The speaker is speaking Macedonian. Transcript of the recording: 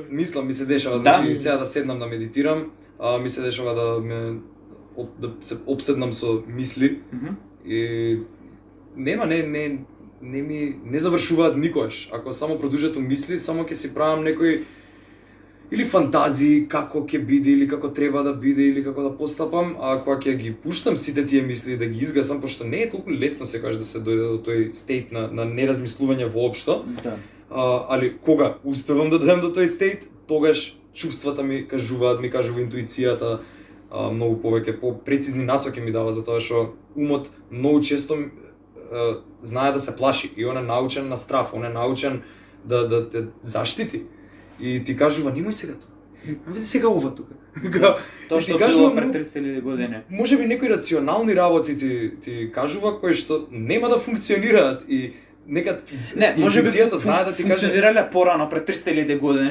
Мислам, ми се дешава, Да. значи сега да седнам да медитирам, ми се дешава да се обседнам со мисли и не завршуваат никогаш. Ако само продолжат мисли, само ќе си правам некои или фантазии како ќе биде или како треба да биде или како да постапам, а кога ќе ги пуштам сите тие мисли да ги изгасам, пошто не е толку лесно секогаш да се дојде до тој стейт на неразмислување воопшто. Да. Али кога успевам да дојдам до тој стейт, тогаш чувствата ми кажуваат, ми кажува интуицијата, многу повеќе прецизни насоки ми дава, затоа што умот многу често знае да се плаши и он е научен на страф, он е научен да те заштити. И ти кажува, немој сега тоа. Види сега ова тука. Тоа што било пред 300 години. Може би некои рационални работи ти кажува кои што нема да функционираат и некад Не, може би интуицијата знае да ти каже функционирале порано пред 300.000 години,